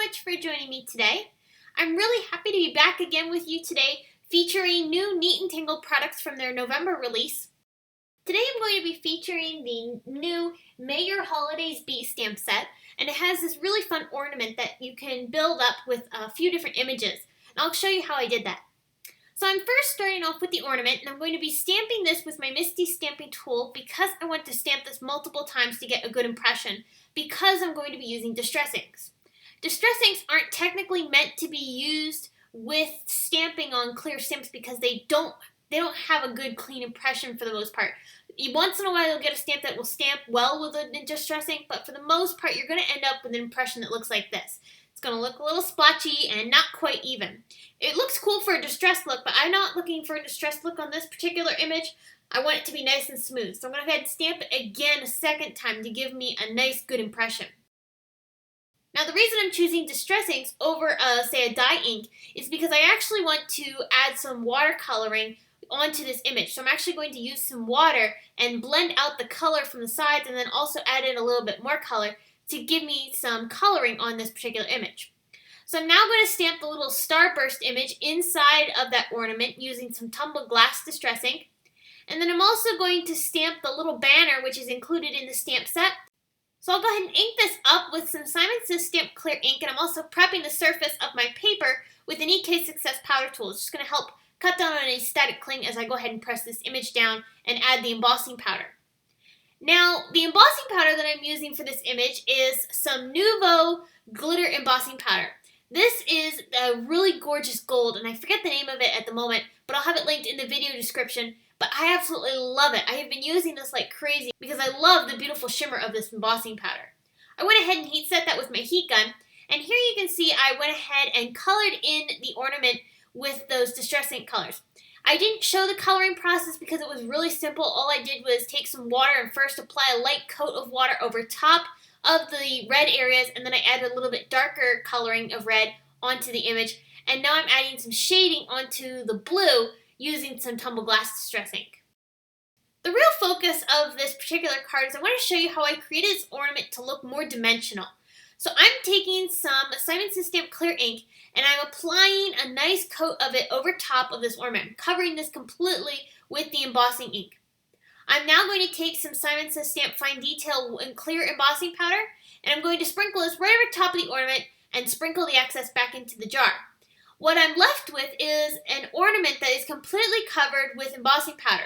much for joining me today. I'm really happy to be back again with you today, featuring new Neat and Tangled products from their November release. Today I'm going to be featuring the new May Your Holidays Be stamp set, and it has this really fun ornament that you can build up with a few different images. And I'll show you how I did that. So I'm first starting off with the ornament, and I'm going to be stamping this with my Misty stamping tool because I want to stamp this multiple times to get a good impression, because I'm going to be using distress inks. Distress inks aren't technically meant to be used with stamping on clear stamps because they don't have a good clean impression for the most part. Once in a while you'll get a stamp that will stamp well with a distress ink, but for the most part you're going to end up with an impression that looks like this. It's going to look a little splotchy and not quite even. It looks cool for a distressed look, but I'm not looking for a distressed look on this particular image. I want it to be nice and smooth. So I'm going to go ahead and stamp it again a second time to give me a nice, good impression. Now the reason I'm choosing distress inks over, say, a dye ink is because I actually want to add some watercoloring onto this image. So I'm actually going to use some water and blend out the color from the sides and then also add in a little bit more color to give me some coloring on this particular image. So I'm now going to stamp the little starburst image inside of that ornament using some tumbled glass distress ink. And then I'm also going to stamp the little banner which is included in the stamp set. So I'll go ahead and ink this up with some Simon Says Stamp Clear ink, and I'm also prepping the surface of my paper with an EK Success powder tool. It's just going to help cut down on any static cling as I go ahead and press this image down and add the embossing powder. Now, the embossing powder that I'm using for this image is some Nouveau glitter embossing powder. This is a really gorgeous gold, and I forget the name of it at the moment, but I'll have it linked in the video description. But I absolutely love it. I have been using this like crazy because I love the beautiful shimmer of this embossing powder. I went ahead and heat set that with my heat gun, and here you can see I went ahead and colored in the ornament with those distress ink colors. I didn't show the coloring process because it was really simple. All I did was take some water and first apply a light coat of water over top of the red areas, and then I added a little bit darker coloring of red onto the image. And now I'm adding some shading onto the blue using some tumbled glass distress ink. The real focus of this particular card is I want to show you how I created this ornament to look more dimensional. So I'm taking some Simon Says Stamp Clear ink and I'm applying a nice coat of it over top of this ornament. I'm covering this completely with the embossing ink. I'm now going to take some Simon Says Stamp Fine Detail and Clear embossing powder, and I'm going to sprinkle this right over top of the ornament and sprinkle the excess back into the jar. What I'm left with is an ornament that is completely covered with embossing powder.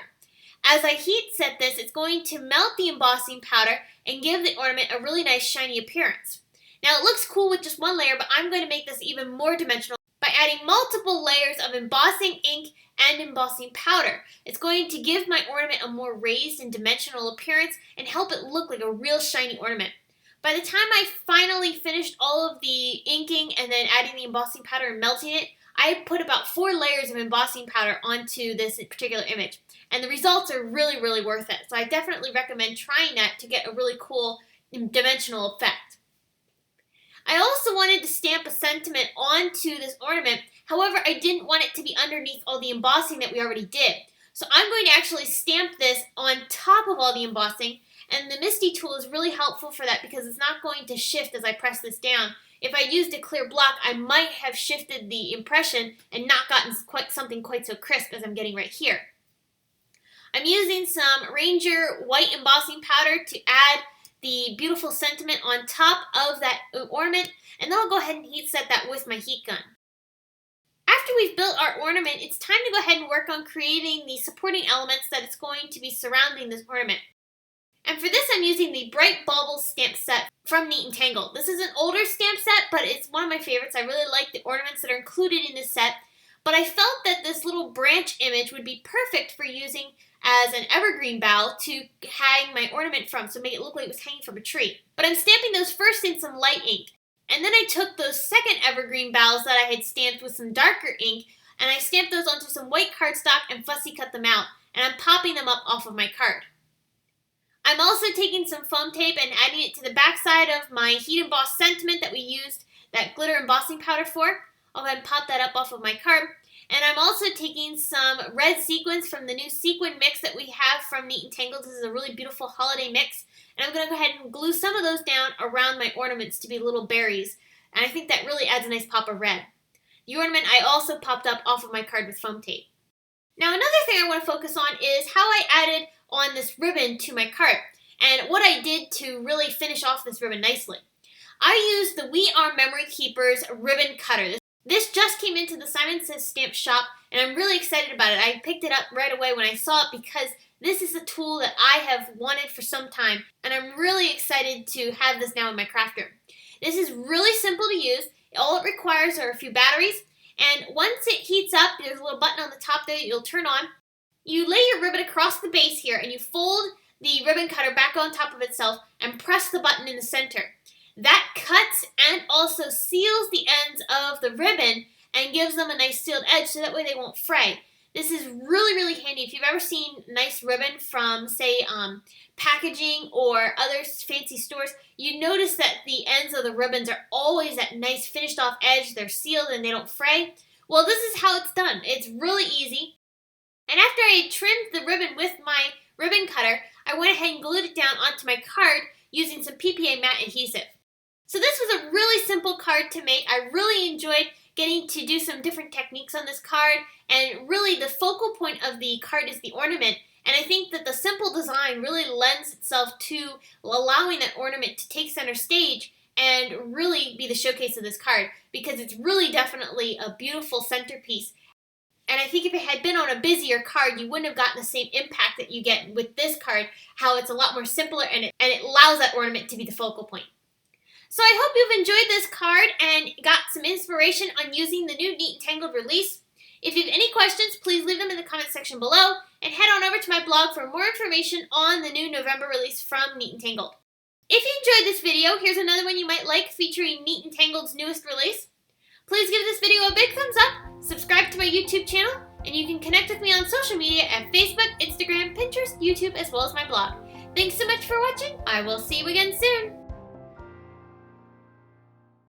As I heat set this, it's going to melt the embossing powder and give the ornament a really nice shiny appearance. Now it looks cool with just one layer, but I'm going to make this even more dimensional by adding multiple layers of embossing ink and embossing powder. It's going to give my ornament a more raised and dimensional appearance and help it look like a real shiny ornament. By the time I finally finished all of the inking and then adding the embossing powder and melting it, I put about 4 layers of embossing powder onto this particular image. And the results are really, really worth it. So I definitely recommend trying that to get a really cool dimensional effect. I also wanted to stamp a sentiment onto this ornament. However, I didn't want it to be underneath all the embossing that we already did. So I'm going to actually stamp this on top of all the embossing. And the Misty tool is really helpful for that because it's not going to shift as I press this down. If I used a clear block, I might have shifted the impression and not gotten something quite so crisp as I'm getting right here. I'm using some Ranger white embossing powder to add the beautiful sentiment on top of that ornament, and then I'll go ahead and heat set that with my heat gun. After we've built our ornament, it's time to go ahead and work on creating the supporting elements that it's going to be surrounding this ornament. And for this, I'm using the Bright Baubles stamp set from Neat and Tangled. This is an older stamp set, but it's one of my favorites. I really like the ornaments that are included in this set, but I felt that this little branch image would be perfect for using as an evergreen bough to hang my ornament from, so make it look like it was hanging from a tree. But I'm stamping those first in some light ink, and then I took those second evergreen boughs that I had stamped with some darker ink, and I stamped those onto some white cardstock and fussy cut them out, and I'm popping them up off of my card. I'm also taking some foam tape and adding it to the back side of my heat embossed sentiment that we used that glitter embossing powder for. I'll go ahead and pop that up off of my card. And I'm also taking some red sequins from the new sequin mix that we have from Neat and Tangled. This is a really beautiful holiday mix. And I'm going to go ahead and glue some of those down around my ornaments to be little berries and I think that really adds a nice pop of red. The ornament I also popped up off of my card with foam tape. Now another thing I want to focus on is how I added on this ribbon to my card, and what I did to really finish off this ribbon nicely. I used the We Are Memory Keepers ribbon cutter. This just came into the Simon Says Stamp shop, and I'm really excited about it. I picked it up right away when I saw it because this is a tool that I have wanted for some time, and I'm really excited to have this now in my craft room. This is really simple to use. All it requires are a few batteries, and once it heats up, there's a little button on the top there that you'll turn on. You lay your ribbon across the base here, and you fold the ribbon cutter back on top of itself and press the button in the center. That cuts and also seals the ends of the ribbon and gives them a nice sealed edge so that way they won't fray. This is really, really handy. If you've ever seen nice ribbon from, say, packaging or other fancy stores, you notice that the ends of the ribbons are always that nice finished off edge. They're sealed and they don't fray. Well, this is how it's done. It's really easy. And after I trimmed the ribbon with my ribbon cutter, I went ahead and glued it down onto my card using some PPA matte adhesive. So this was a really simple card to make. I really enjoyed getting to do some different techniques on this card, and really the focal point of the card is the ornament, and I think that the simple design really lends itself to allowing that ornament to take center stage and really be the showcase of this card, because it's really definitely a beautiful centerpiece. And I think if it had been on a busier card, you wouldn't have gotten the same impact that you get with this card, how it's a lot more simpler and it allows that ornament to be the focal point. So I hope you've enjoyed this card and got some inspiration on using the new Neat Tangled release. If you have any questions, please leave them in the comment section below, and head on over to my blog for more information on the new November release from Neat Tangled. If you enjoyed this video, here's another one you might like featuring Neat Tangled's newest release. Please give this video a big thumbs up, subscribe to my YouTube channel, and you can connect with me on social media at Facebook, Instagram, Pinterest, YouTube, as well as my blog. Thanks so much for watching. I will see you again soon.